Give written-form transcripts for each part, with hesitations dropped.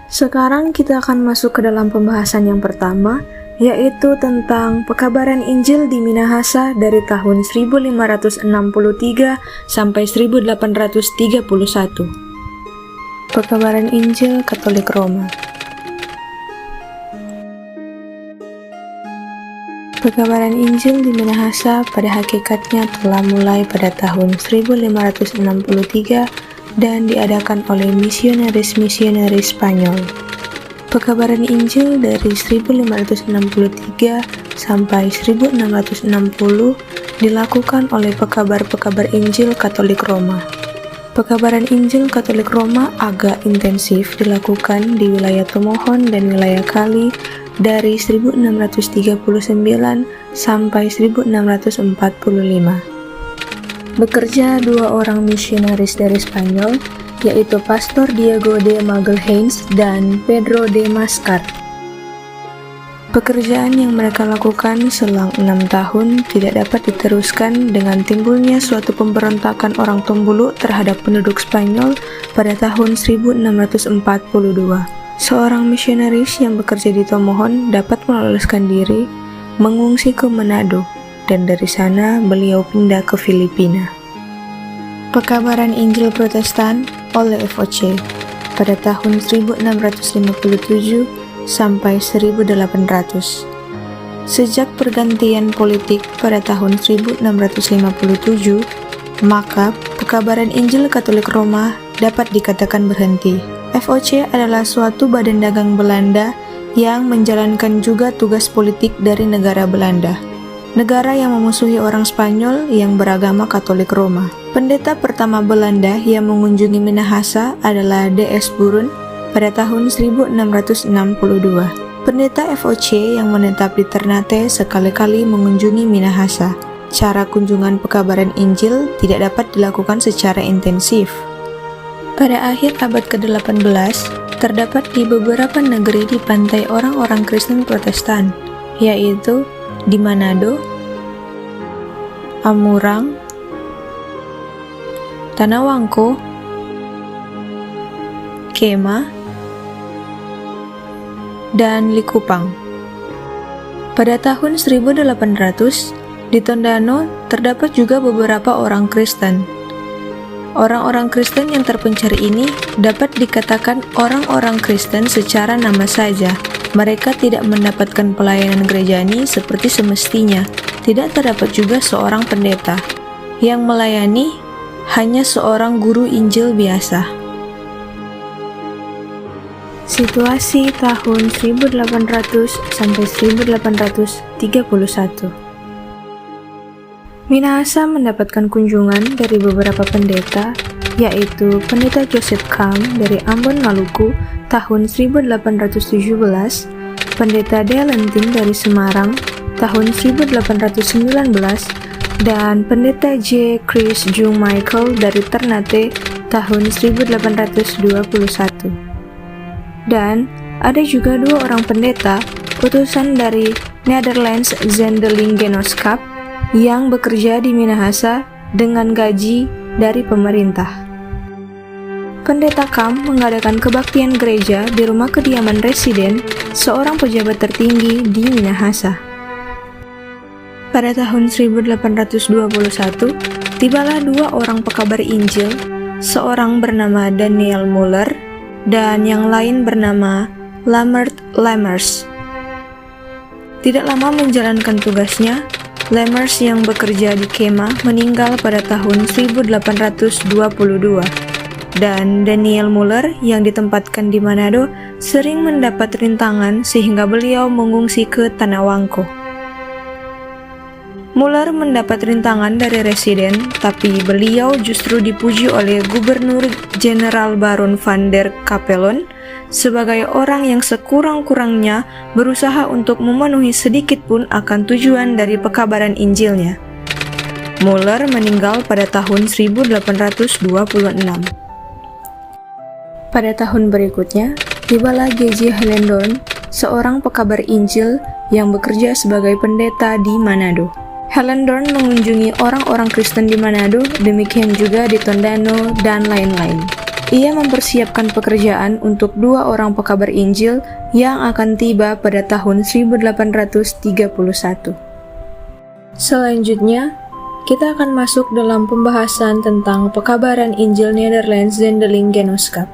Sekarang kita akan masuk ke dalam pembahasan yang pertama, yaitu tentang pekabaran Injil di Minahasa dari tahun 1563 sampai 1831. Pekabaran Injil Katolik Roma. Pekabaran Injil di Minahasa pada hakikatnya telah mulai pada tahun 1563 dan diadakan oleh misionaris-misionaris Spanyol. Pekabaran Injil dari 1563 sampai 1660 dilakukan oleh pekabar-pekabar Injil Katolik Roma. Pekabaran Injil Katolik Roma agak intensif dilakukan di wilayah Tomohon dan wilayah Kali dari 1639 sampai 1645. Bekerja dua orang misionaris dari Spanyol, yaitu Pastor Diego de Magalhães dan Pedro de Mascar. Pekerjaan yang mereka lakukan selang 6 tahun tidak dapat diteruskan dengan timbulnya suatu pemberontakan orang Tombulu terhadap penduduk Spanyol pada tahun 1642. Seorang misionaris yang bekerja di Tomohon dapat meloloskan diri, mengungsi ke Manado, dan dari sana beliau pindah ke Filipina. Pekabaran Injil Protestan oleh FOC pada tahun 1657 sampai 1800. Sejak pergantian politik pada tahun 1657, maka pekabaran Injil Katolik Roma dapat dikatakan berhenti. FOC adalah suatu badan dagang Belanda yang menjalankan juga tugas politik dari negara Belanda, negara yang memusuhi orang Spanyol yang beragama Katolik Roma. Pendeta pertama Belanda yang mengunjungi Minahasa adalah D.S. Burun pada tahun 1662. Pendeta FOC yang menetap di Ternate sekali-kali mengunjungi Minahasa. Cara kunjungan pekabaran Injil tidak dapat dilakukan secara intensif. Pada akhir abad ke-18, terdapat di beberapa negeri di pantai orang-orang Kristen Protestan, yaitu di Manado, Amurang, Tanawangko, Kema, dan Likupang. Pada tahun 1800, di Tondano terdapat juga beberapa orang Kristen. Orang-orang Kristen yang terpencar ini dapat dikatakan orang-orang Kristen secara nama saja. Mereka tidak mendapatkan pelayanan gerejani seperti semestinya. Tidak terdapat juga seorang pendeta. Yang melayani hanya seorang guru Injil biasa. Situasi tahun 1800 sampai 1831. Minahasa mendapatkan kunjungan dari beberapa pendeta, yaitu Pendeta Joseph Kam dari Ambon, Maluku tahun 1817, Pendeta Delentin dari Semarang tahun 1819, dan Pendeta J. Chris Jung Michael dari Ternate tahun 1821. Dan ada juga dua orang pendeta utusan dari Netherlands Zendelingenootschap yang bekerja di Minahasa dengan gaji dari pemerintah. Pendeta Kam mengadakan kebaktian gereja di rumah kediaman residen seorang pejabat tertinggi di Minahasa. Pada tahun 1821, tibalah dua orang pekabar Injil, seorang bernama Daniel Muller dan yang lain bernama Lammert Lammers. Tidak lama menjalankan tugasnya, Lammers yang bekerja di Kema meninggal pada tahun 1822, dan Daniel Muller yang ditempatkan di Manado sering mendapat rintangan sehingga beliau mengungsi ke Tanawangko. Muller mendapat rintangan dari residen, tapi beliau justru dipuji oleh Gubernur Jenderal Baron van der Capellon sebagai orang yang sekurang-kurangnya berusaha untuk memenuhi sedikit pun akan tujuan dari pekabaran Injilnya. Muller meninggal pada tahun 1826. Pada tahun berikutnya, tibalah G.J. Helendon, seorang pekabar Injil yang bekerja sebagai pendeta di Manado. Hellendoorn mengunjungi orang-orang Kristen di Manado, demikian juga di Tondano, dan lain-lain. Ia mempersiapkan pekerjaan untuk 2 orang pekabar Injil yang akan tiba pada tahun 1831. Selanjutnya, kita akan masuk dalam pembahasan tentang pekabaran Injil Nederlands Zendeling Genootschap.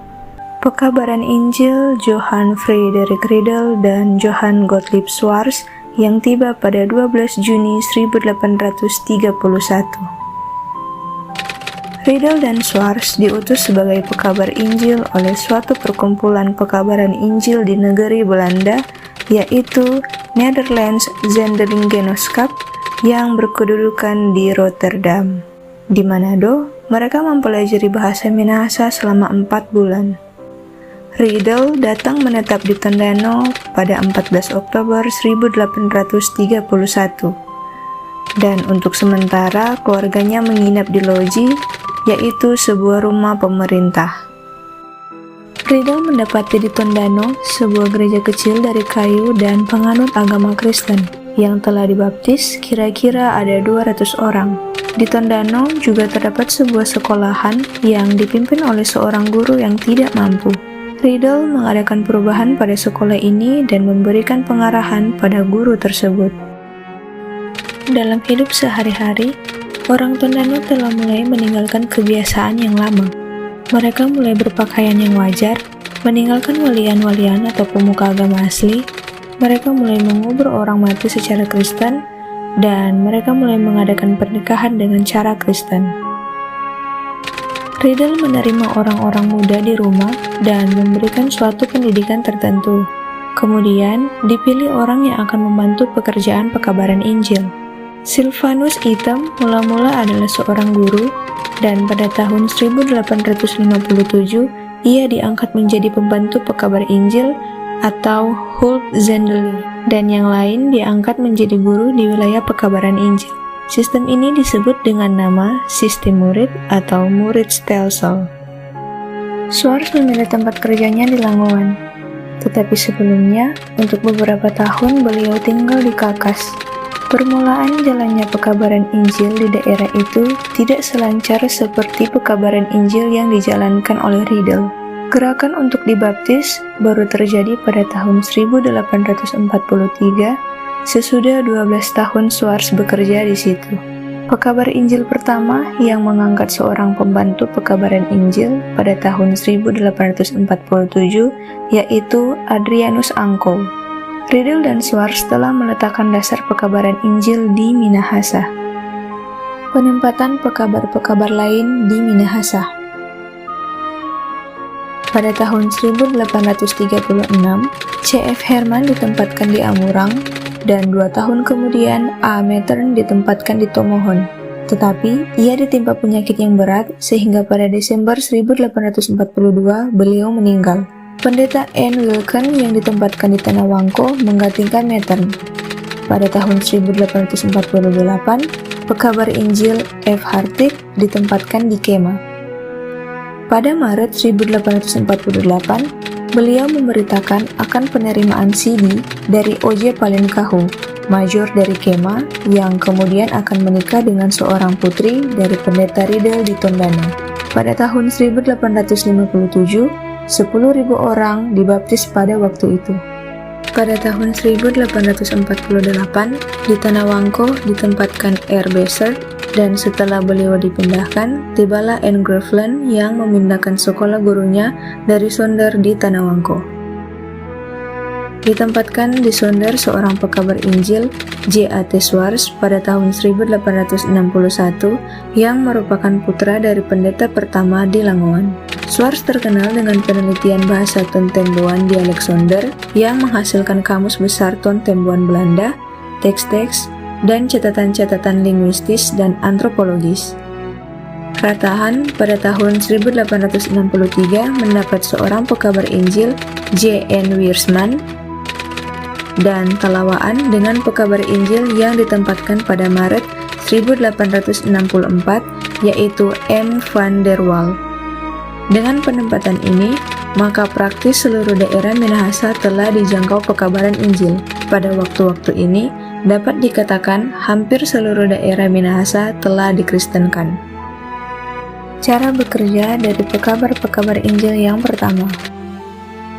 Pekabaran Injil Johann Frederik Riedel dan Johann Gottlieb Swartz yang tiba pada 12 Juni 1831. Riedel dan Swartz diutus sebagai pekabar Injil oleh suatu perkumpulan pekabaran Injil di negeri Belanda, yaitu Nederlands Zendeling Genootschap yang berkedudukan di Rotterdam. Di Manado, mereka mempelajari bahasa Minahasa selama 4 bulan. Riedel datang menetap di Tondano pada 14 Oktober 1831, dan untuk sementara keluarganya menginap di loji, yaitu sebuah rumah pemerintah. Riedel mendapati di Tondano sebuah gereja kecil dari kayu dan penganut agama Kristen yang telah dibaptis kira-kira ada 200 orang. Di Tondano juga terdapat sebuah sekolahan yang dipimpin oleh seorang guru yang tidak mampu. Riedel mengadakan perubahan pada sekolah ini dan memberikan pengarahan pada guru tersebut. Dalam hidup sehari-hari, orang Tondano telah mulai meninggalkan kebiasaan yang lama. Mereka mulai berpakaian yang wajar, meninggalkan walian-walian atau pemuka agama asli. Mereka mulai mengubur orang mati secara Kristen, dan mereka mulai mengadakan pernikahan dengan cara Kristen. Riedel menerima orang-orang muda di rumah dan memberikan suatu pendidikan tertentu. Kemudian, dipilih orang yang akan membantu pekerjaan pekabaran Injil. Silvanus Item mula-mula adalah seorang guru, dan pada tahun 1857 ia diangkat menjadi pembantu pekabar Injil atau Hulpzendeling, dan yang lain diangkat menjadi guru di wilayah pekabaran Injil. Sistem ini disebut dengan nama sistem murid atau muridstelsel. Swartz memilih tempat kerjanya di Langowan, tetapi sebelumnya, untuk beberapa tahun beliau tinggal di Kalkas. Permulaan jalannya pekabaran Injil di daerah itu tidak selancar seperti pekabaran Injil yang dijalankan oleh Riedel. Gerakan untuk dibaptis baru terjadi pada tahun 1843, sesudah 12 tahun Swartz bekerja di situ. Pekabar Injil pertama yang mengangkat seorang pembantu pekabaran Injil pada tahun 1847 yaitu Adrianus Angkow. Riedel dan Swartz telah meletakkan dasar pekabaran Injil di Minahasa. Penempatan pekabar-pekabar lain di Minahasa. Pada tahun 1836, C.F. Herman ditempatkan di Amurang, dan 2 tahun kemudian A. Mettern ditempatkan di Tomohon. Tetapi, ia ditimpa penyakit yang berat sehingga pada Desember 1842 beliau meninggal. Pendeta N. Wilken yang ditempatkan di Tanah Wangko menggantikan Mettern. Pada tahun 1848, pekabar Injil F. Hartig ditempatkan di Kema. Pada Maret 1848, beliau memberitakan akan penerimaan CD dari O.J. Palenkahu, major dari Kema, yang kemudian akan menikah dengan seorang putri dari pendeta Riedel di Tondano. Pada tahun 1857, 10.000 orang dibaptis pada waktu itu. Pada tahun 1848, di Tanah Wangko ditempatkan R. Besser, dan setelah beliau dipindahkan, tibalah N. Groveland yang memindahkan sekolah gurunya dari Sonder di Tanah Wangko. Ditempatkan di Sonder seorang pekabar Injil, J.A.T. Swartz, pada tahun 1861 yang merupakan putra dari pendeta pertama di Langowan. Swartz terkenal dengan penelitian bahasa Tontemboan dialek Sonder yang menghasilkan kamus besar Tontemboan Belanda, teks-teks, dan catatan-catatan linguistis dan antropologis. Ratahan pada tahun 1863 mendapat seorang pekabar Injil, J.N. Wiersman, dan Talawaan dengan pekabar Injil yang ditempatkan pada Maret 1864, yaitu M. van der Waal. Dengan penempatan ini, maka praktis seluruh daerah Minahasa telah dijangkau pekabaran Injil. Pada waktu-waktu ini, Dapat dikatakan hampir seluruh daerah Minahasa telah dikristenkan. Cara bekerja dari pekabar-pekabar Injil yang pertama.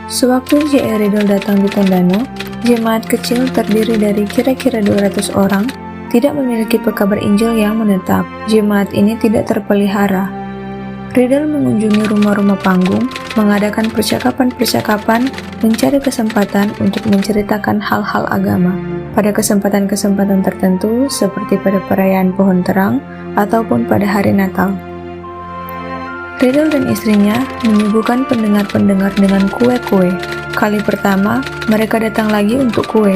Sewaktu J.R. Riddle datang di Tondano, jemaat kecil terdiri dari kira-kira 200 orang tidak memiliki pekabar Injil yang menetap. Jemaat ini tidak terpelihara. Riddle mengunjungi rumah-rumah panggung, mengadakan percakapan-percakapan, mencari kesempatan untuk menceritakan hal-hal agama. Pada kesempatan-kesempatan tertentu, seperti pada perayaan Pohon Terang ataupun pada hari Natal. Riddle dan istrinya menyuguhkan pendengar-pendengar dengan kue-kue. Kali pertama, mereka datang lagi untuk kue.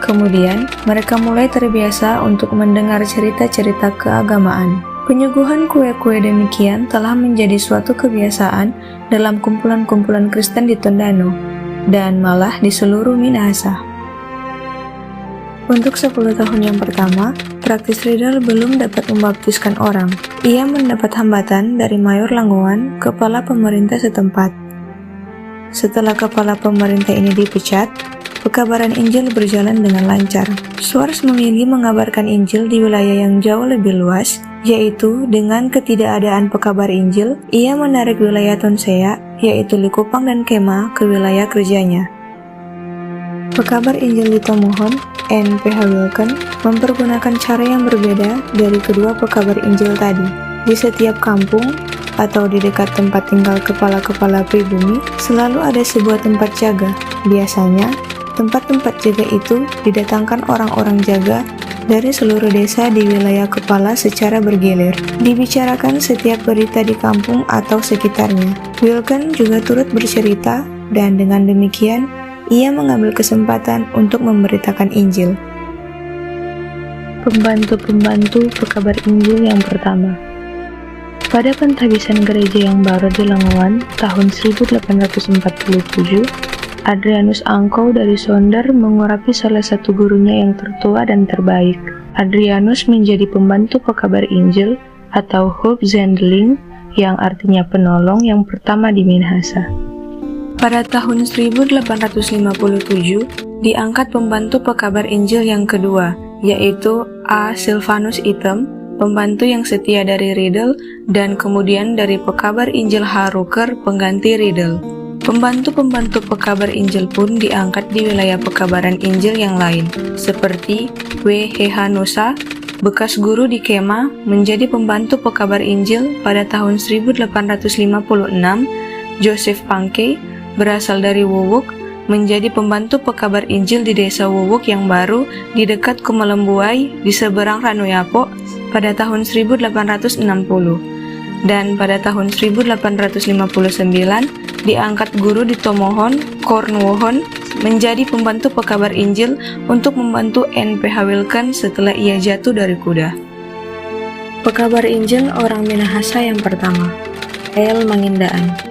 Kemudian, mereka mulai terbiasa untuk mendengar cerita-cerita keagamaan. Penyuguhan kue-kue demikian telah menjadi suatu kebiasaan dalam kumpulan-kumpulan Kristen di Tondano, dan malah di seluruh Minahasa. Untuk 10 tahun yang pertama, praktis Riddle belum dapat membaptiskan orang. Ia mendapat hambatan dari Mayor Langowan, kepala pemerintah setempat. Setelah kepala pemerintah ini dipecat, pekabaran Injil berjalan dengan lancar. Swartz memilih mengabarkan Injil di wilayah yang jauh lebih luas, yaitu dengan ketidakadaan pekabar Injil, ia menarik wilayah Tonsea, yaitu Likupang dan Kema, ke wilayah kerjanya. Pekabar Injil di Tomohon, N.P.H. Wilken, mempergunakan cara yang berbeda dari kedua pekabar Injil tadi. Di setiap kampung atau di dekat tempat tinggal kepala-kepala pribumi, selalu ada sebuah tempat jaga. Biasanya, tempat-tempat jaga itu didatangkan orang-orang jaga dari seluruh desa di wilayah kepala secara bergilir. Dibicarakan setiap berita di kampung atau sekitarnya. Wilken juga turut bercerita, dan dengan demikian, ia mengambil kesempatan untuk memberitakan Injil. Pembantu-pembantu pekabar Injil yang pertama. Pada pentahbisan gereja yang baru di Langowan tahun 1847, Adrianus Angkau dari Sonder mengurapi salah satu gurunya yang tertua dan terbaik. Adrianus menjadi pembantu pekabar Injil atau Hoopzendeling, yang artinya penolong yang pertama di Minahasa. Pada tahun 1857, diangkat pembantu pekabar Injil yang kedua, yaitu A. Silvanus Item, pembantu yang setia dari Riddle, dan kemudian dari pekabar Injil H. Rucker, pengganti Riddle. Pembantu-pembantu pekabar Injil pun diangkat di wilayah pekabaran Injil yang lain, seperti W. Hehanusa, bekas guru di Kema, menjadi pembantu pekabar Injil pada tahun 1856, Joseph Pankey, berasal dari Wuwuk, menjadi pembantu pekabar Injil di desa Wuwuk yang baru di dekat Kumelembuai di seberang Ranuyapo pada tahun 1860. Dan pada tahun 1859 diangkat guru di Tomohon, Cornwall, menjadi pembantu pekabar Injil untuk membantu N.P.H. Wilken setelah ia jatuh dari kuda. Pekabar Injil orang Minahasa yang pertama, L. Mangindaan.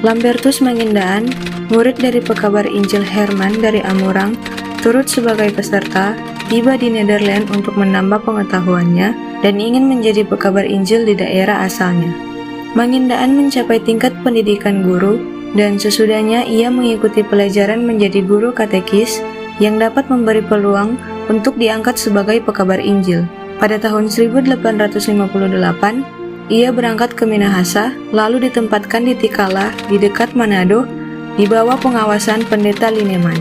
Lambertus Mangindaan, murid dari pekabar Injil Herman dari Amurang, turut sebagai peserta, tiba di Nederland untuk menambah pengetahuannya dan ingin menjadi pekabar Injil di daerah asalnya. Mangindaan mencapai tingkat pendidikan guru, dan sesudahnya ia mengikuti pelajaran menjadi guru katekis yang dapat memberi peluang untuk diangkat sebagai pekabar Injil. Pada tahun 1858, ia berangkat ke Minahasa, lalu ditempatkan di Tikala di dekat Manado, di bawah pengawasan pendeta Lineman.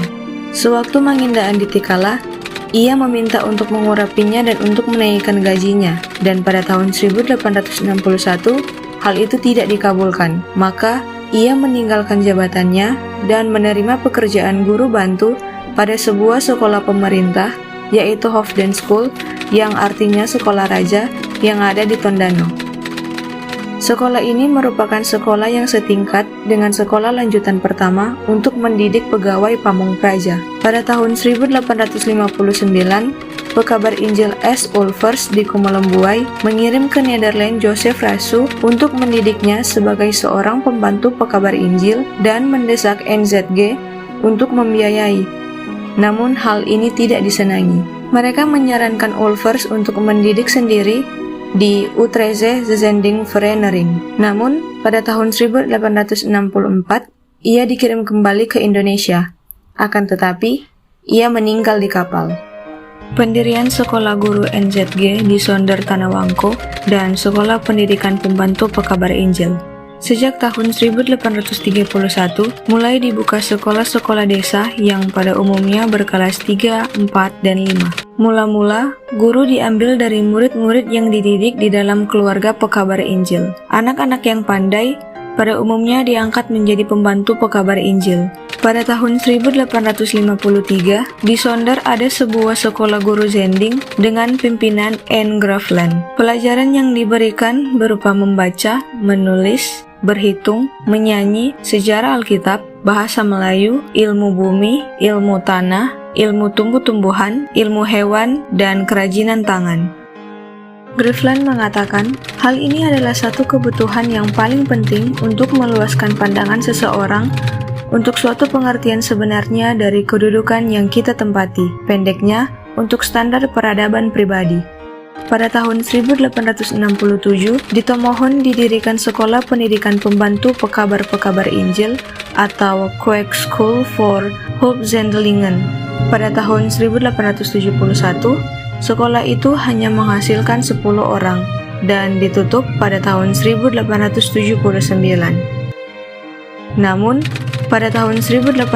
Sewaktu Mangindaan di Tikala, ia meminta untuk mengurapinya dan untuk menaikkan gajinya, dan pada tahun 1861, hal itu tidak dikabulkan. Maka, ia meninggalkan jabatannya dan menerima pekerjaan guru bantu pada sebuah sekolah pemerintah, yaitu Hofden School, yang artinya sekolah raja, yang ada di Tondano. Sekolah ini merupakan sekolah yang setingkat dengan sekolah lanjutan pertama untuk mendidik pegawai pamong praja. Pada tahun 1859, pekabar Injil S. Olvers di Kumelembuai mengirim ke Nederland Joseph Rasu untuk mendidiknya sebagai seorang pembantu pekabar Injil dan mendesak NZG untuk membiayai. Namun hal ini tidak disenangi. Mereka menyarankan Olvers untuk mendidik sendiri di Utrecht Zendingsvereniging. Namun, pada tahun 1864, ia dikirim kembali ke Indonesia. Akan tetapi, ia meninggal di kapal. pendirian Sekolah Guru NZG di Sonder Tanawangko, dan Sekolah Pendidikan Pembantu Pekabar Injil. Sejak tahun 1831, mulai dibuka sekolah-sekolah desa yang pada umumnya berkelas 3, 4, dan 5. Mula-mula, guru diambil dari murid-murid yang dididik di dalam keluarga pekabar Injil. Anak-anak yang pandai pada umumnya diangkat menjadi pembantu pekabar Injil. Pada tahun 1853, di Sonder ada sebuah sekolah guru zending dengan pimpinan Anne Graafland. Pelajaran yang diberikan berupa membaca, menulis, berhitung, menyanyi, sejarah Alkitab, bahasa Melayu, ilmu bumi, ilmu tanah, ilmu tumbuh-tumbuhan, ilmu hewan, dan kerajinan tangan. Graafland mengatakan, hal ini adalah satu kebutuhan yang paling penting untuk meluaskan pandangan seseorang untuk suatu pengertian sebenarnya dari kedudukan yang kita tempati, pendeknya, untuk standar peradaban pribadi. Pada tahun 1867, di Tomohon didirikan Sekolah Pendidikan Pembantu Pekabar-Pekabar Injil atau Quake School for Hulpzendelingen. Pada tahun 1871, sekolah itu hanya menghasilkan 10 orang dan ditutup pada tahun 1879. Namun, pada tahun 1886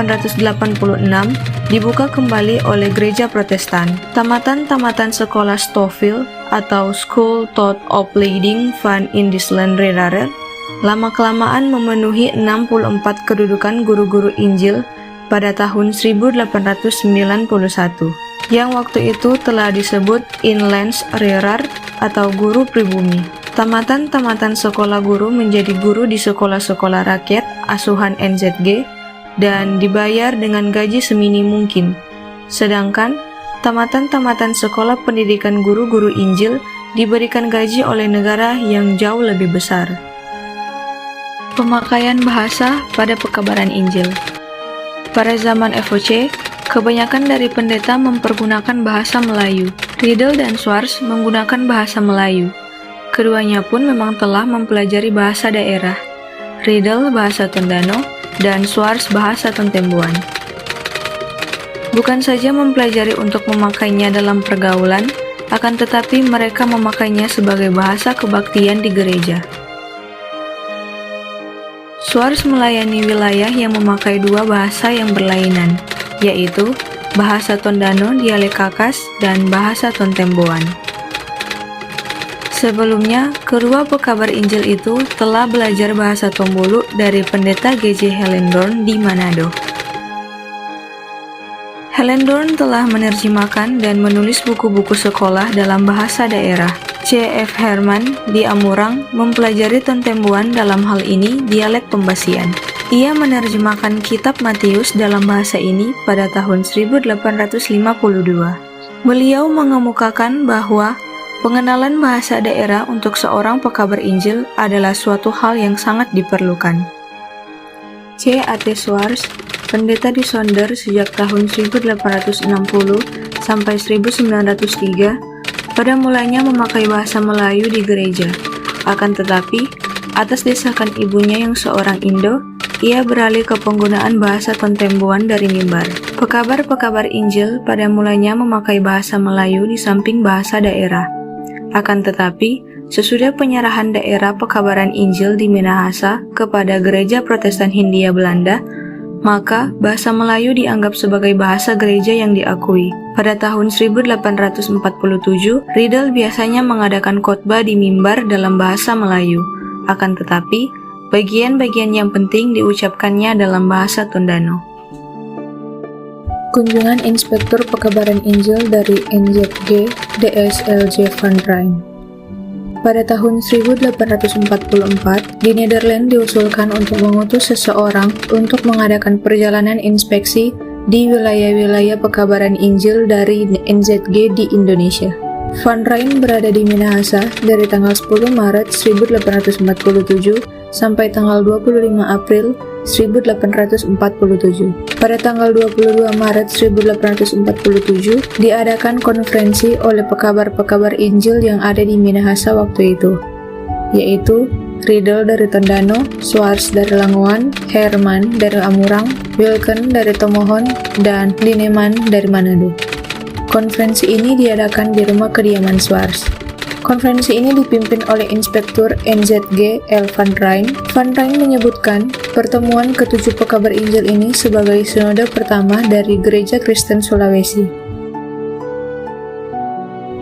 dibuka kembali oleh gereja Protestan. Tamatan-tamatan sekolah Stouffville atau School Tot Opleiding van Indisland Redare lama-kelamaan memenuhi 64 kedudukan guru-guru Injil pada tahun 1891, yang waktu itu telah disebut Inlands Rerar atau guru pribumi. Tamatan-tamatan sekolah guru menjadi guru di sekolah-sekolah rakyat asuhan NZG dan dibayar dengan gaji semini mungkin. Sedangkan tamatan-tamatan sekolah pendidikan guru-guru Injil diberikan gaji oleh negara yang jauh lebih besar. Pemakaian bahasa pada pekabaran Injil. Pada zaman FOC, kebanyakan dari pendeta mempergunakan bahasa Melayu. Riedel dan Swartz menggunakan bahasa Melayu. Keduanya pun memang telah mempelajari bahasa daerah. Riedel bahasa Tondano dan Swartz bahasa Tontembuan. Bukan saja mempelajari untuk memakainya dalam pergaulan, akan tetapi mereka memakainya sebagai bahasa kebaktian di gereja. Swartz melayani wilayah yang memakai dua bahasa yang berlainan, yaitu bahasa Tondano dialek Kakas dan bahasa Tontembuan. Sebelumnya, kedua pekabar Injil itu telah belajar bahasa Tombulu dari pendeta G.J. Hellendoorn di Manado. Hellendoorn telah menerjemahkan dan menulis buku-buku sekolah dalam bahasa daerah. C.F. Herman di Amurang mempelajari Tontembuan, dalam hal ini dialek Pembasian. Ia menerjemahkan kitab Matius dalam bahasa ini pada tahun 1852. Beliau mengemukakan bahwa pengenalan bahasa daerah untuk seorang pekabar Injil adalah suatu hal yang sangat diperlukan. C.A.T. Swartz, pendeta di Sonder sejak tahun 1860 sampai 1903, pada mulanya memakai bahasa Melayu di gereja. Akan tetapi, atas desakan ibunya yang seorang Indo, ia beralih ke penggunaan bahasa Tontembuan dari mimbar. Pekabar-pekabar Injil pada mulanya memakai bahasa Melayu di samping bahasa daerah. Akan tetapi, sesudah penyerahan daerah pekabaran Injil di Minahasa kepada Gereja Protestan Hindia Belanda, maka bahasa Melayu dianggap sebagai bahasa gereja yang diakui. Pada tahun 1847, Riedel biasanya mengadakan khotbah di mimbar dalam bahasa Melayu. Akan tetapi, bagian-bagian yang penting diucapkannya dalam bahasa Tondano. Kunjungan Inspektur Pekabaran Injil dari NZG DSLJ van Rijn. Pada tahun 1844, di Nederland diusulkan untuk mengutus seseorang untuk mengadakan perjalanan inspeksi di wilayah-wilayah pekabaran Injil dari NZG di Indonesia. Van Rijn berada di Minahasa dari tanggal 10 Maret 1847 sampai tanggal 25 April 1847. Pada tanggal 22 Maret 1847 diadakan konferensi oleh pekabar-pekabar Injil yang ada di Minahasa waktu itu, yaitu Riedel dari Tondano, Swartz dari Langowan, Herman dari Amurang, Wilken dari Tomohon, dan Lineman dari Manado. Konferensi ini diadakan di rumah kediaman Swartz. Konferensi ini dipimpin oleh Inspektur NZG L. Van Rijn. Van Rijn menyebutkan pertemuan ketujuh pekabar Injil ini sebagai sinode pertama dari Gereja Kristen Sulawesi.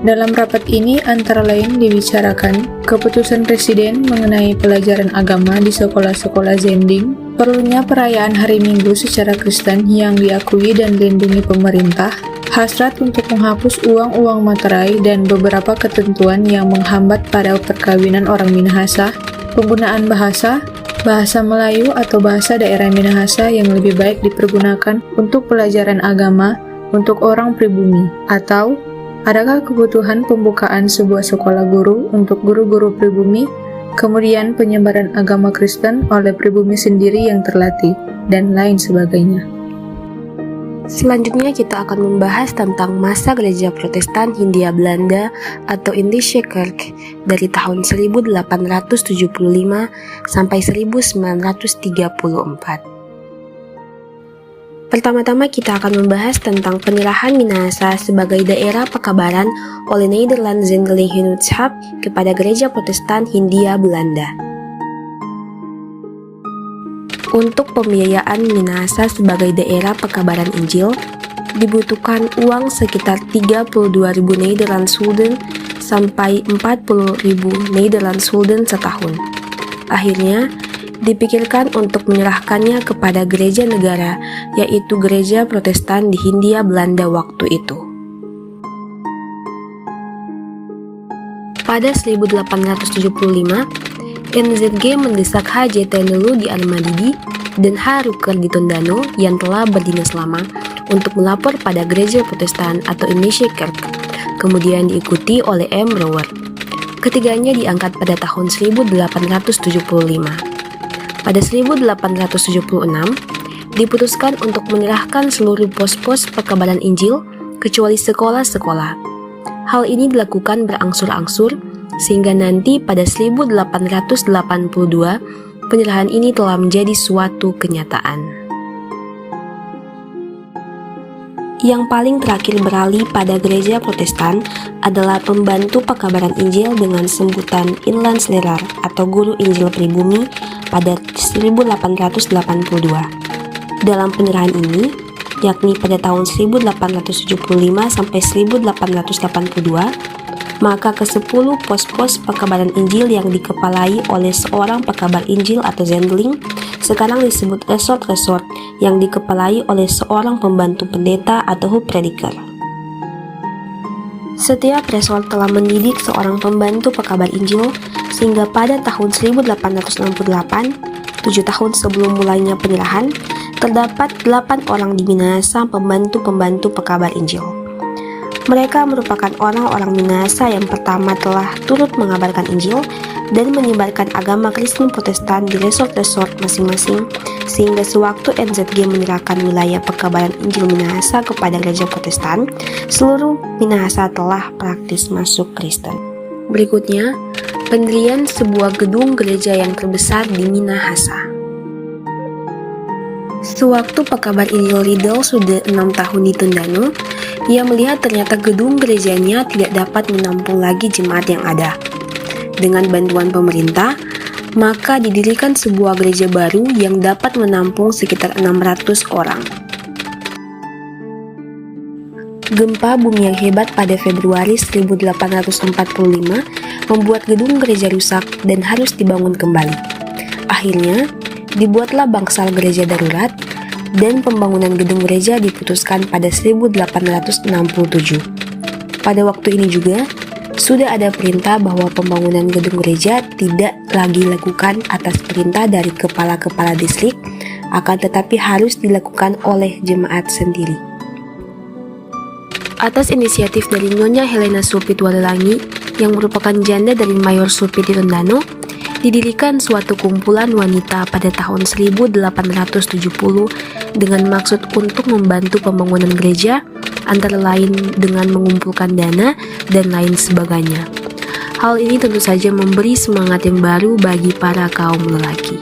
Dalam rapat ini antara lain dibicarakan keputusan Presiden mengenai pelajaran agama di sekolah-sekolah Zending, perlunya perayaan hari Minggu secara Kristen yang diakui dan dilindungi pemerintah, hasrat untuk menghapus uang-uang materai dan beberapa ketentuan yang menghambat pada perkawinan orang Minahasa, penggunaan bahasa Melayu atau bahasa daerah Minahasa yang lebih baik dipergunakan untuk pelajaran agama untuk orang pribumi, atau adakah kebutuhan pembukaan sebuah sekolah guru untuk guru-guru pribumi, kemudian penyebaran agama Kristen oleh pribumi sendiri yang terlatih, dan lain sebagainya. Selanjutnya kita akan membahas tentang masa Gereja Protestan Hindia Belanda atau Indische Kerk dari tahun 1875 sampai 1934. Pertama-tama kita akan membahas tentang penyerahan Minahasa sebagai daerah pekabaran oleh Nederland Zendeling Genootschap kepada Gereja Protestan Hindia Belanda. Untuk pembiayaan Minahasa sebagai daerah pekabaran Injil, dibutuhkan uang sekitar 32.000 Nederlands Gulden sampai 40.000 Nederlands Gulden setahun. Akhirnya, dipikirkan untuk menyerahkannya kepada gereja negara, yaitu Gereja Protestan di Hindia Belanda waktu itu. Pada 1875, NZG mendesak HJT Nelu di Almadidi dan H. Rucker di Tondano yang telah berdinas lama untuk melapor pada Gereja Protestan atau Indische Kerk, kemudian diikuti oleh M. Brouwer. Ketiganya diangkat pada tahun 1875. Pada 1876, diputuskan untuk menyerahkan seluruh pos-pos pekabaran Injil kecuali sekolah-sekolah. Hal ini dilakukan berangsur-angsur sehingga nanti pada 1882 penyerahan ini telah menjadi suatu kenyataan. Yang paling terakhir beralih pada Gereja Protestan adalah pembantu pekabaran Injil dengan sebutan Inlandslerer atau guru Injil pribumi pada 1882. Dalam penyerahan ini, yakni pada tahun 1875 sampai 1882, maka ke-10 pos-pos pekabaran Injil yang dikepalai oleh seorang pekabar Injil atau Zendeling sekarang disebut resort-resort yang dikepalai oleh seorang pembantu pendeta atau hoofprediker. Setiap resort telah mendidik seorang pembantu pekabar Injil sehingga pada tahun 1868, 7 tahun sebelum mulainya penyerahan, terdapat 8 orang di Minahasa pembantu-pembantu pekabar Injil. Mereka merupakan orang-orang Minahasa yang pertama telah turut mengabarkan Injil dan menyebarkan agama Kristen Protestan di resort-resort masing-masing, sehingga sewaktu NZG menyerahkan wilayah pekabaran Injil Minahasa kepada Gereja Protestan, seluruh Minahasa telah praktis masuk Kristen. Berikutnya, pendirian sebuah gedung gereja yang terbesar di Minahasa. Sewaktu pekabar Injil Riddle sudah 6 tahun di Tondano, ia melihat ternyata gedung gerejanya tidak dapat menampung lagi jemaat yang ada. Dengan bantuan pemerintah, maka didirikan sebuah gereja baru yang dapat menampung sekitar 600 orang. Gempa bumi yang hebat pada Februari 1845 membuat gedung gereja rusak dan harus dibangun kembali. Akhirnya, dibuatlah bangsal gereja darurat dan pembangunan gedung gereja diputuskan pada 1867. Pada waktu ini juga, sudah ada perintah bahwa pembangunan gedung gereja tidak lagi dilakukan atas perintah dari kepala-kepala distrik, akan tetapi harus dilakukan oleh jemaat sendiri. Atas inisiatif dari Nyonya Helena Sulpit Walelangi, yang merupakan janda dari Mayor Sulpit di Tondano, didirikan suatu kumpulan wanita pada tahun 1870 dengan maksud untuk membantu pembangunan gereja, antara lain dengan mengumpulkan dana dan lain sebagainya. Hal ini tentu saja memberi semangat yang baru bagi para kaum lelaki.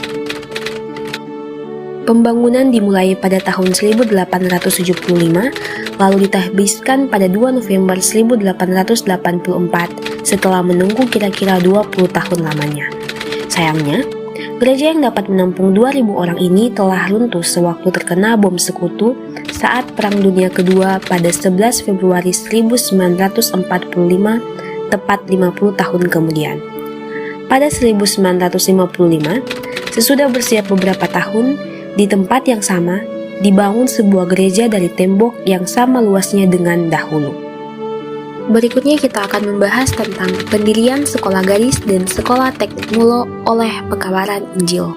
Pembangunan dimulai pada tahun 1875 lalu ditahbiskan pada 2 November 1884 setelah menunggu kira-kira 20 tahun lamanya. Sayangnya, gereja yang dapat menampung 2.000 orang ini telah runtuh sewaktu terkena bom sekutu saat Perang Dunia Kedua pada 11 Februari 1945, tepat 50 tahun kemudian. Pada 1955, sesudah bersiap beberapa tahun, di tempat yang sama, dibangun sebuah gereja dari tembok yang sama luasnya dengan dahulu. Berikutnya kita akan membahas tentang pendirian sekolah gadis dan sekolah teknik mulo oleh Pekabaran Injil.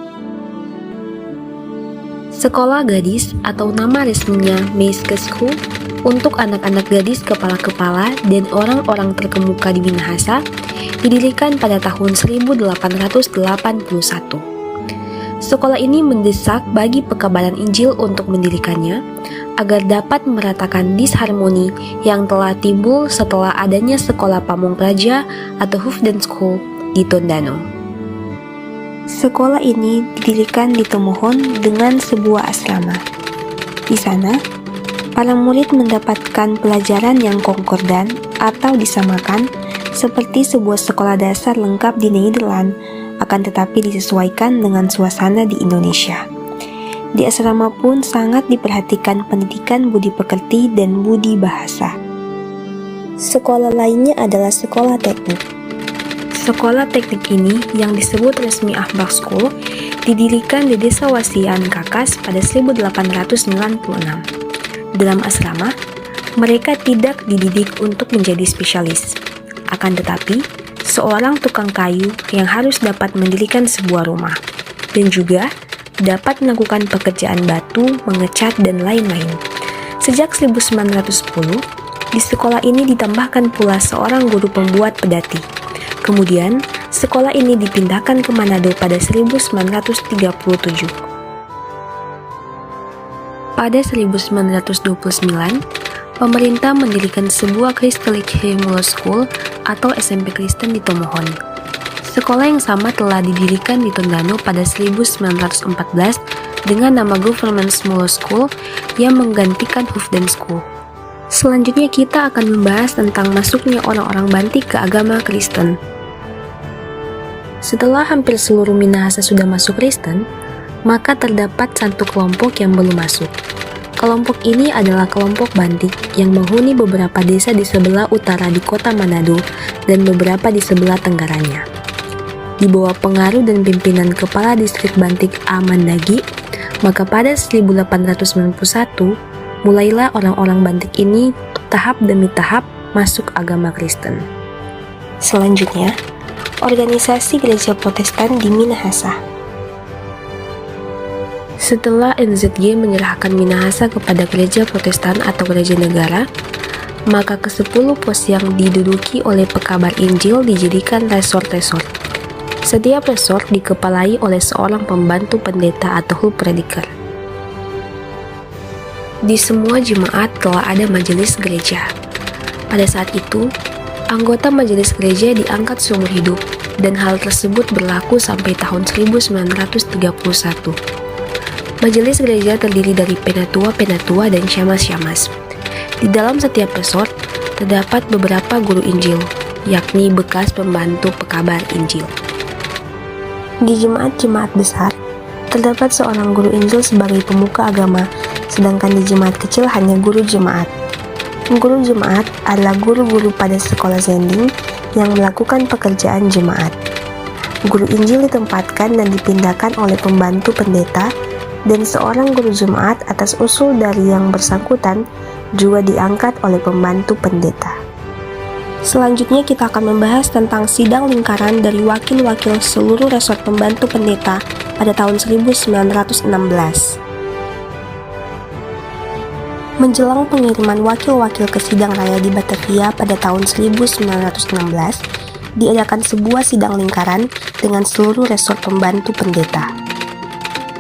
Sekolah gadis atau nama resminya Meiske School untuk anak-anak gadis kepala-kepala dan orang-orang terkemuka di Minahasa didirikan pada tahun 1881. Sekolah ini mendesak bagi Pekabaran Injil untuk mendirikannya agar dapat meratakan disharmoni yang telah timbul setelah adanya sekolah pamong praja atau Hoofdenschool di Tondano. Sekolah ini didirikan di Tomohon dengan sebuah asrama. Di sana, para murid mendapatkan pelajaran yang konkordan atau disamakan seperti sebuah sekolah dasar lengkap di Nederland, akan tetapi disesuaikan dengan suasana di Indonesia. Di asrama pun sangat diperhatikan pendidikan budi pekerti dan budi bahasa. Sekolah lainnya adalah sekolah teknik. Sekolah teknik ini yang disebut resmi Ahbak School didirikan di Desa Wasian Kakas pada 1896. Dalam asrama, mereka tidak dididik untuk menjadi spesialis. Akan tetapi, seorang tukang kayu yang harus dapat mendirikan sebuah rumah dan juga dapat melakukan pekerjaan batu, mengecat, dan lain-lain. Sejak 1910, di sekolah ini ditambahkan pula seorang guru pembuat pedati. Kemudian, sekolah ini dipindahkan ke Manado pada 1937. Pada 1929, pemerintah mendirikan sebuah Christelijk Hemelo School atau SMP Kristen di Tomohon. Sekolah yang sama telah didirikan di Tondano pada 1914 dengan nama Government Small School yang menggantikan Hoofdenschool. Selanjutnya kita akan membahas tentang masuknya orang-orang Bantik ke agama Kristen. Setelah hampir seluruh Minahasa sudah masuk Kristen, maka terdapat satu kelompok yang belum masuk. Kelompok ini adalah kelompok Bantik yang menghuni beberapa desa di sebelah utara di kota Manado dan beberapa di sebelah tenggaranya. Di bawah pengaruh dan pimpinan Kepala Distrik Bantik A. Mandagi, maka pada 1891, mulailah orang-orang Bantik ini tahap demi tahap masuk agama Kristen. Selanjutnya, organisasi gereja Protestan di Minahasa. Setelah NZG menyerahkan Minahasa kepada gereja Protestan atau gereja negara, maka ke-10 pos yang diduduki oleh Pekabar Injil dijadikan resort-resort. Setiap resort dikepalai oleh seorang pembantu pendeta atau prediker. Di semua jemaat telah ada majelis gereja. Pada saat itu, anggota majelis gereja diangkat seumur hidup, dan hal tersebut berlaku sampai tahun 1931. Majelis gereja terdiri dari penatua-penatua dan syamas-syamas. Di dalam setiap resort, terdapat beberapa guru Injil, yakni bekas pembantu pekabar Injil. Di jemaat-jemaat besar, terdapat seorang guru Injil sebagai pemuka agama, sedangkan di jemaat kecil hanya guru jemaat. Guru jemaat adalah guru-guru pada sekolah zending yang melakukan pekerjaan jemaat. Guru Injil ditempatkan dan dipindahkan oleh pembantu pendeta, dan seorang guru jemaat atas usul dari yang bersangkutan juga diangkat oleh pembantu pendeta. Selanjutnya kita akan membahas tentang sidang lingkaran dari wakil-wakil seluruh resort pembantu pendeta pada tahun 1916. Menjelang pengiriman wakil-wakil ke sidang raya di Batavia pada tahun 1916, diadakan sebuah sidang lingkaran dengan seluruh resort pembantu pendeta.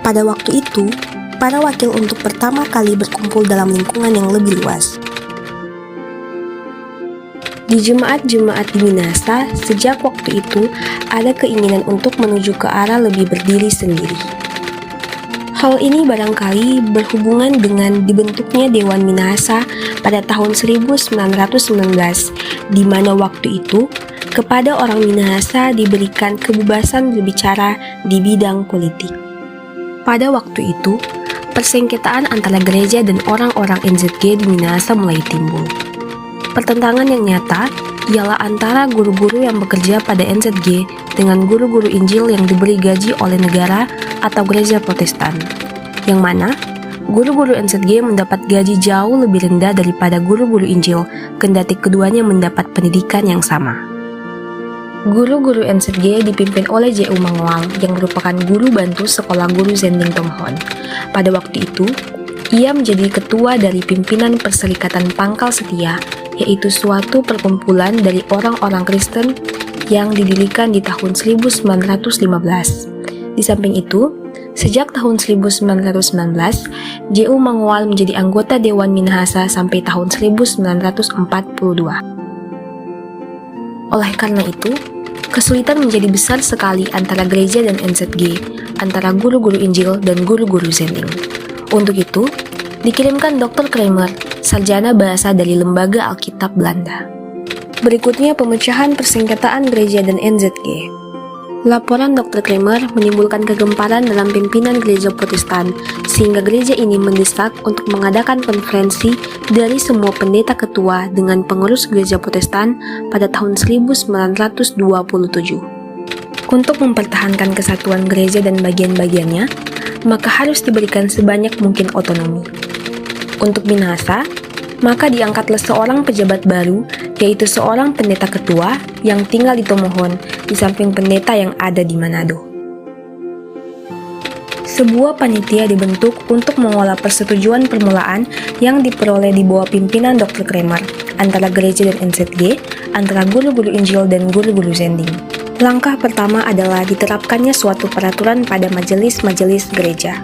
Pada waktu itu, para wakil untuk pertama kali berkumpul dalam lingkungan yang lebih luas. Di jemaat-jemaat di Minahasa, sejak waktu itu ada keinginan untuk menuju ke arah lebih berdiri sendiri. Hal ini barangkali berhubungan dengan dibentuknya Dewan Minahasa pada tahun 1919, di mana waktu itu kepada orang Minahasa diberikan kebebasan berbicara di bidang politik. Pada waktu itu, persengketaan antara gereja dan orang-orang NZG di Minahasa mulai timbul. Pertentangan yang nyata ialah antara guru-guru yang bekerja pada NZG dengan guru-guru Injil yang diberi gaji oleh negara atau gereja Protestan, yang mana guru-guru NZG mendapat gaji jauh lebih rendah daripada guru-guru Injil, kendati keduanya mendapat pendidikan yang sama. Guru-guru NZG dipimpin oleh J.U. Mangwal yang merupakan guru bantu sekolah guru Zending Tomohon. Pada waktu itu, ia menjadi ketua dari pimpinan Perserikatan Pangkal Setia, yaitu suatu perkumpulan dari orang-orang Kristen yang didirikan di tahun 1915. Di samping itu, sejak tahun 1919, J.U. Mangwal menjadi anggota Dewan Minahasa sampai tahun 1942. Oleh karena itu, kesulitan menjadi besar sekali antara gereja dan NZG, antara guru-guru Injil dan guru-guru Zending. Untuk itu, dikirimkan Dr. Kramer, sarjana bahasa dari Lembaga Alkitab Belanda. Berikutnya pemecahan persengketaan gereja dan NZG. Laporan Dr. Kramer menimbulkan kegemparan dalam pimpinan gereja Protestan, sehingga gereja ini mendesak untuk mengadakan konferensi dari semua pendeta ketua dengan pengurus gereja Protestan pada tahun 1927. Untuk mempertahankan kesatuan gereja dan bagian-bagiannya, maka harus diberikan sebanyak mungkin otonomi. Untuk Minahasa, maka diangkatlah seorang pejabat baru, yaitu seorang pendeta ketua yang tinggal di Tomohon, di samping pendeta yang ada di Manado. Sebuah panitia dibentuk untuk mengolah persetujuan permulaan yang diperoleh di bawah pimpinan Dr. Kramer, antara gereja dan NZG, antara guru-guru Injil dan guru-guru Zending. Langkah pertama adalah diterapkannya suatu peraturan pada majelis-majelis gereja.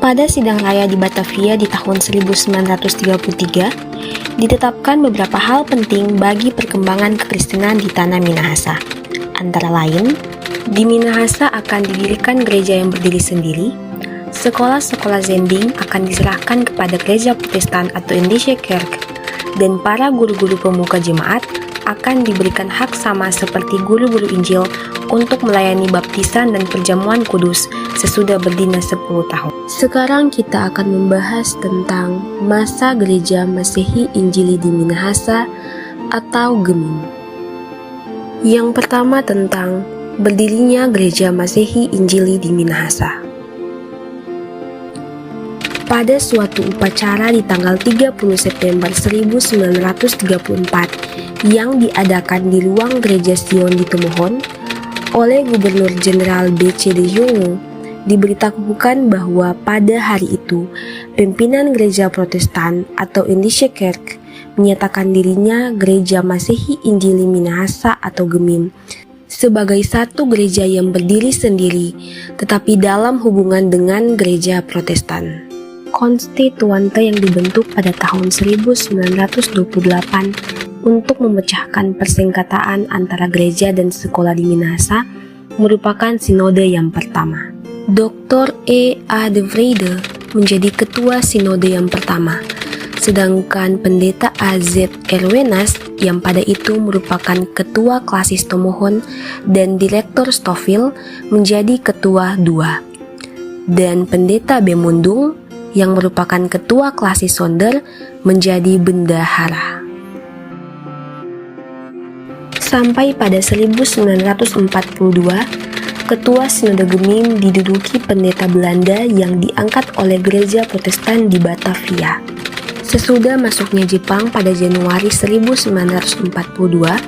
Pada sidang raya di Batavia di tahun 1933, ditetapkan beberapa hal penting bagi perkembangan kekristenan di tanah Minahasa. Antara lain, di Minahasa akan didirikan gereja yang berdiri sendiri, sekolah-sekolah Zending akan diserahkan kepada gereja Protestan atau Indische Kerk, dan para guru-guru pemuka jemaat akan diberikan hak sama seperti guru-guru Injil untuk melayani baptisan dan perjamuan kudus sesudah berdinas 10 tahun. Sekarang kita akan membahas tentang masa gereja Masehi Injili di Minahasa atau GEMIN. Yang pertama tentang berdirinya gereja Masehi Injili di Minahasa. Pada suatu upacara di tanggal 30 September 1934 yang diadakan di ruang gereja Sion di Tomohon oleh Gubernur Jenderal B.C. de Jonge, diberitahukan bahwa pada hari itu pimpinan gereja Protestan atau Indische Kerk menyatakan dirinya Gereja Masehi Injili Minahasa atau GEMIN sebagai satu gereja yang berdiri sendiri tetapi dalam hubungan dengan gereja Protestan. Konstituante yang dibentuk pada tahun 1928 untuk memecahkan persengketaan antara gereja dan sekolah di Minahasa merupakan sinode yang pertama. Dr. E. A. de Vrede menjadi ketua sinode yang pertama, sedangkan pendeta A. Z. Erwenas yang pada itu merupakan ketua klasis Tomohon dan direktur Stofil menjadi ketua 2, dan pendeta B. Mundung yang merupakan ketua klasis Sonder menjadi bendahara. Sampai pada 1942, ketua sinode GEMIN diduduki pendeta Belanda yang diangkat oleh gereja Protestan di Batavia. Sesudah masuknya Jepang pada Januari 1942,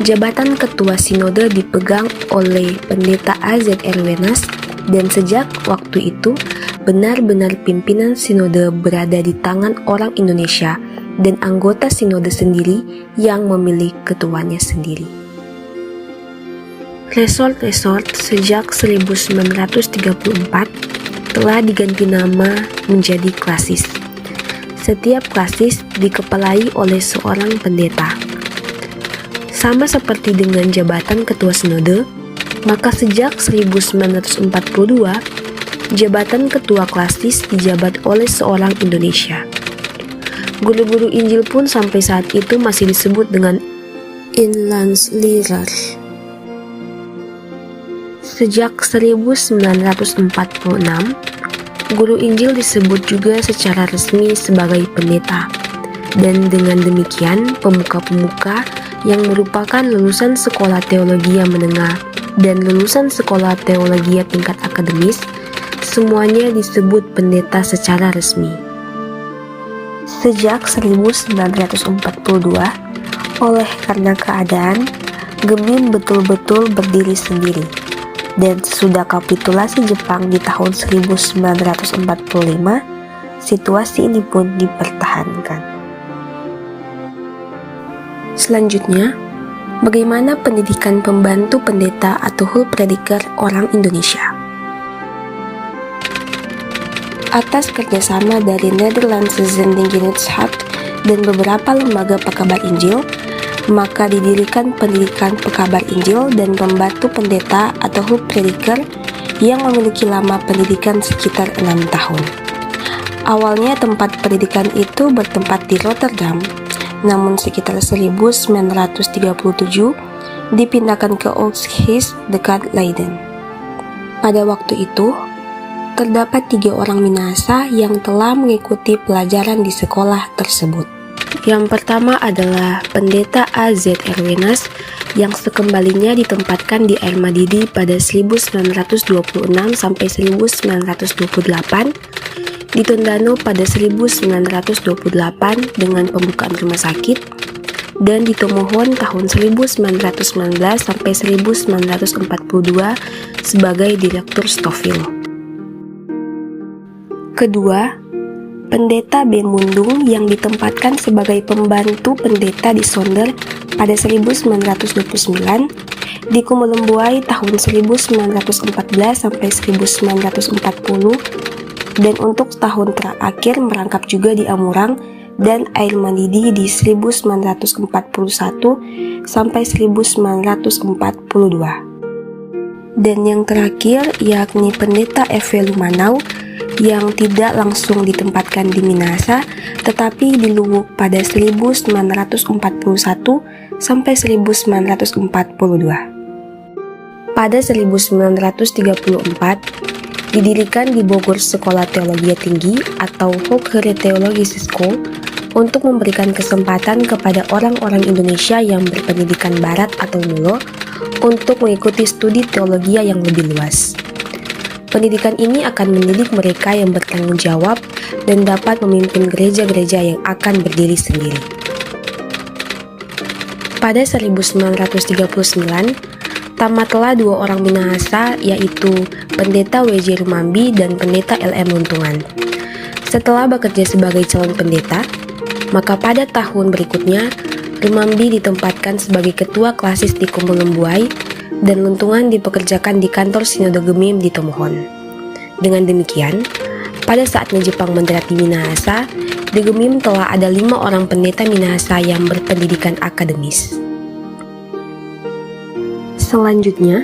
jabatan ketua sinode dipegang oleh pendeta A.Z. Erwenas, dan sejak waktu itu benar-benar pimpinan sinode berada di tangan orang Indonesia dan anggota sinode sendiri yang memilih ketuanya sendiri. Resort-resort sejak 1934 telah diganti nama menjadi klasis. Setiap klasis dikepalai oleh seorang pendeta. Sama seperti dengan jabatan ketua sinode, maka sejak 1942, jabatan ketua klasis dijabat oleh seorang Indonesia. Guru-guru Injil pun sampai saat itu masih disebut dengan Inlandslehrer. Sejak 1946, guru Injil disebut juga secara resmi sebagai pendeta. Dan dengan demikian, pemuka-pemuka yang merupakan lulusan sekolah teologi menengah dan lulusan sekolah teologi tingkat akademis, semuanya disebut pendeta secara resmi. Sejak 1942, oleh karena keadaan, Gemim betul-betul berdiri sendiri. Dan sesudah kapitulasi Jepang di tahun 1945, situasi ini pun dipertahankan. Selanjutnya, bagaimana pendidikan pembantu pendeta atau hulprediker orang Indonesia? Atas kerjasama dari Nederlandse Zendingsgenotschap dan beberapa lembaga pekabar Injil, maka didirikan pendidikan pekabar Injil dan pembantu pendeta atau hulprediker yang memiliki lama pendidikan sekitar 6 tahun. Awalnya tempat pendidikan itu bertempat di Rotterdam, namun sekitar 1937 dipindahkan ke Oostgeest dekat Leiden. Pada waktu itu, terdapat 3 orang Minahasa yang telah mengikuti pelajaran di sekolah tersebut. Yang pertama adalah Pendeta A.Z. Erwenas yang sekembalinya ditempatkan di Air Madidi pada 1926 sampai 1928, di Tondano pada 1928 dengan pembukaan rumah sakit, dan di Tomohon tahun 1919 sampai 1942 sebagai Direktur Stofil. Kedua, Pendeta B. Mundung yang ditempatkan sebagai pembantu pendeta di Sonder pada 1929, di Kumelembuai tahun 1914 sampai 1940, dan untuk tahun terakhir merangkap juga di Amurang dan Air Madidi di 1941 sampai 1942. Dan yang terakhir yakni Pendeta F.W. Lumanau yang tidak langsung ditempatkan di Minahasa tetapi di Luwuk pada 1941 sampai 1942. Pada 1934 didirikan di Bogor Sekolah Teologi Tinggi atau Hochschule Theologische School untuk memberikan kesempatan kepada orang-orang Indonesia yang berpendidikan barat atau Mulo untuk mengikuti studi teologi yang lebih luas. Pendidikan ini akan mendidik mereka yang bertanggung jawab dan dapat memimpin gereja-gereja yang akan berdiri sendiri. Pada 1939, tamatlah 2 orang Minahasa, yaitu Pendeta W.J. Rumambi dan Pendeta L.M. Luntungan. Setelah bekerja sebagai calon pendeta, maka pada tahun berikutnya, Rumambi ditempatkan sebagai ketua klasis di Kumelembuai dan Luntungan dipekerjakan di kantor Sinode Gemim di Tomohon. Dengan demikian, pada saatnya Jepang mendarat di Minahasa, di Gemim telah ada 5 orang pendeta Minahasa yang berpendidikan akademis. Selanjutnya,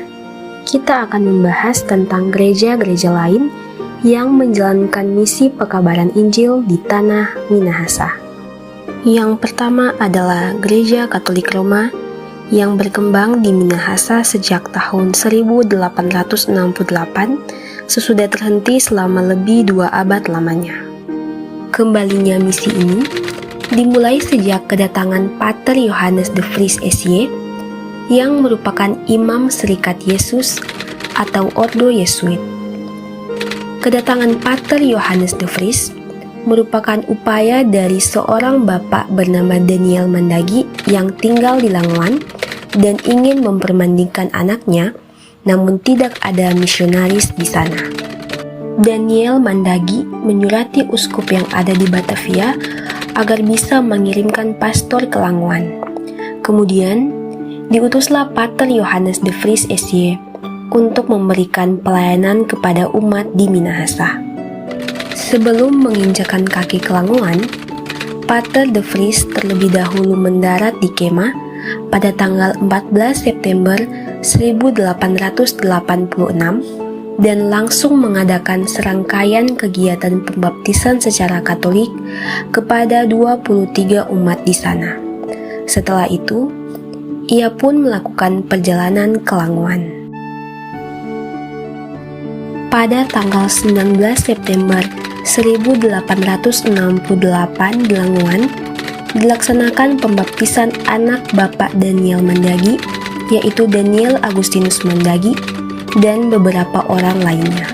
kita akan membahas tentang gereja-gereja lain yang menjalankan misi pekabaran Injil di tanah Minahasa. Yang pertama adalah Gereja Katolik Roma yang berkembang di Minahasa sejak tahun 1868 sesudah terhenti selama lebih 2 abad lamanya. Kembalinya misi ini dimulai sejak kedatangan Pater Johannes de Vries S.Y. yang merupakan Imam Serikat Yesus atau Ordo Yesuit. Kedatangan Pater Johannes de Vries merupakan upaya dari seorang bapak bernama Daniel Mandagi yang tinggal di Langoan dan ingin memperbandingkan anaknya, namun tidak ada misionaris di sana. Daniel Mandagi menyurati uskup yang ada di Batavia agar bisa mengirimkan pastor ke Langoan. Kemudian, diutuslah Pater Johannes de Vries S.Y. untuk memberikan pelayanan kepada umat di Minahasa. Sebelum menginjakan kaki ke Langoan, Pater de Vries terlebih dahulu mendarat di Kemah pada tanggal 14 September 1886 dan langsung mengadakan serangkaian kegiatan pembaptisan secara Katolik kepada 23 umat di sana. Setelah itu, ia pun melakukan perjalanan ke Langwan. Pada tanggal 19 September 1868 di Langwan, dilaksanakan pembaptisan anak Bapak Daniel Mandagi, yaitu Daniel Agustinus Mandagi, dan beberapa orang lainnya.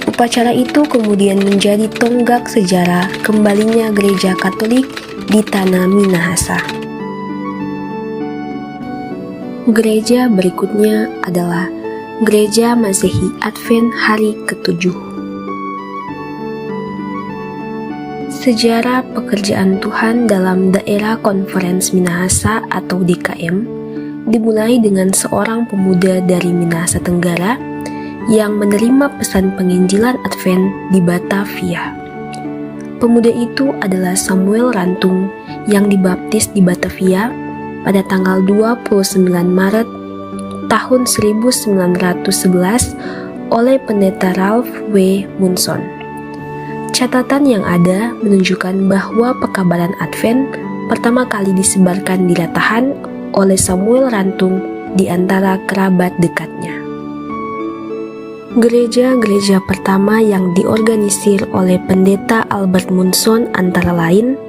Upacara itu kemudian menjadi tonggak sejarah kembalinya gereja Katolik di tanah Minahasa. Gereja berikutnya adalah Gereja Masehi Advent hari ke-7. Sejarah pekerjaan Tuhan dalam daerah Konferensi Minahasa atau DKM dimulai dengan seorang pemuda dari Minahasa Tenggara yang menerima pesan penginjilan Advent di Batavia. Pemuda itu adalah Samuel Rantung yang dibaptis di Batavia pada tanggal 29 Maret tahun 1911 oleh pendeta Ralph W. Munson. Catatan yang ada menunjukkan bahwa pekabaran Advent pertama kali disebarkan di Ratahan oleh Samuel Rantung di antara kerabat dekatnya. Gereja-gereja pertama yang diorganisir oleh pendeta Albert Munson antara lain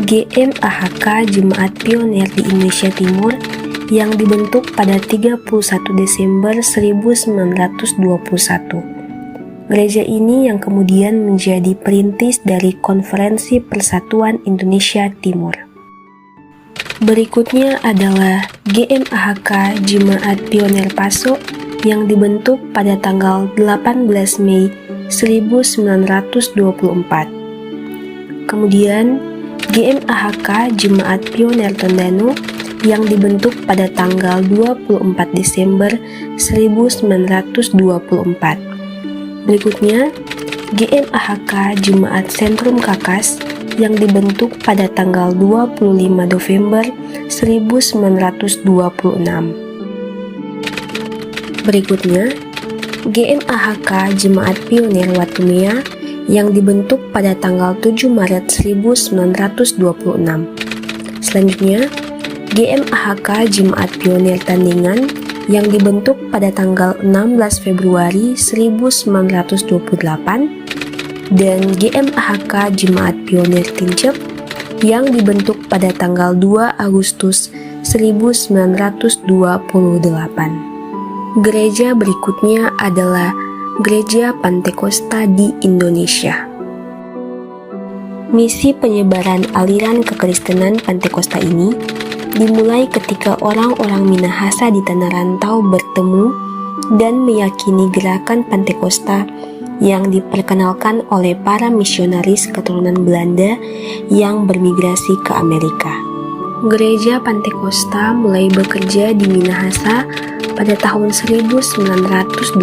GMAHK Jemaat Pionir di Indonesia Timur yang dibentuk pada 31 Desember 1921. Gereja ini yang kemudian menjadi perintis dari Konferensi Persatuan Indonesia Timur. Berikutnya adalah GMAHK Jemaat Pionir Paso yang dibentuk pada tanggal 18 Mei 1924. Kemudian GMAHK Jemaat Pionir Tondano yang dibentuk pada tanggal 24 Desember 1924. Berikutnya, GMAHK Jemaat Sentrum Kakas yang dibentuk pada tanggal 25 November 1926. Berikutnya, GMAHK Jemaat Pionir Watumea yang dibentuk pada tanggal 7 Maret 1926. Selanjutnya, GMAHK Jemaat Pionir Tandingan yang dibentuk pada tanggal 16 Februari 1928 dan GMAHK Jemaat Pionir Tincep yang dibentuk pada tanggal 2 Agustus 1928. Gereja berikutnya adalah Gereja Pantekosta di Indonesia. Misi penyebaran aliran kekristenan Pantekosta ini dimulai ketika orang-orang Minahasa di tanah rantau bertemu dan meyakini gerakan Pantekosta yang diperkenalkan oleh para misionaris keturunan Belanda yang bermigrasi ke Amerika. Gereja Pantekosta mulai bekerja di Minahasa pada tahun 1929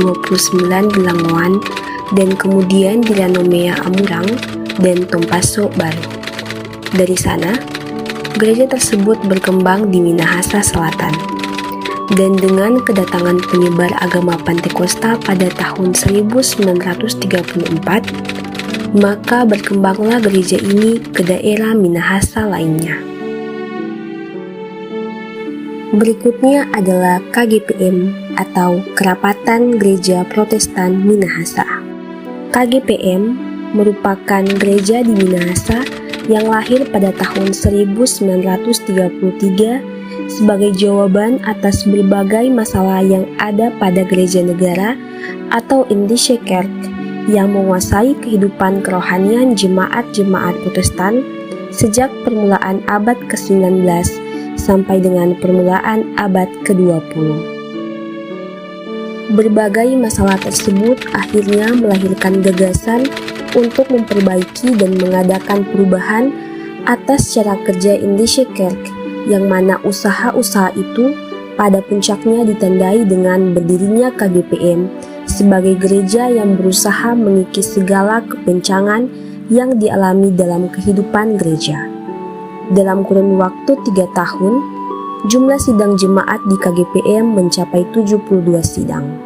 di Langwan dan kemudian di Lanomea Amurang dan Tompaso Baru. Dari sana, gereja tersebut berkembang di Minahasa Selatan. Dan dengan kedatangan penyebar agama Pantekosta pada tahun 1934, maka berkembanglah gereja ini ke daerah Minahasa lainnya. Berikutnya adalah KGPM atau Kerapatan Gereja Protestan Minahasa. KGPM merupakan gereja di Minahasa yang lahir pada tahun 1933 sebagai jawaban atas berbagai masalah yang ada pada gereja negara atau Indische Kerk yang menguasai kehidupan kerohanian jemaat-jemaat Protestan sejak permulaan abad ke-19 sampai dengan permulaan abad ke-20. Berbagai masalah tersebut akhirnya melahirkan gagasan untuk memperbaiki dan mengadakan perubahan atas cara kerja Indische Kerk, yang mana usaha-usaha itu pada puncaknya ditandai dengan berdirinya KGPM sebagai gereja yang berusaha mengikis segala kebencangan yang dialami dalam kehidupan gereja. Dalam kurun waktu 3 tahun, jumlah sidang jemaat di KGPM mencapai 72 sidang.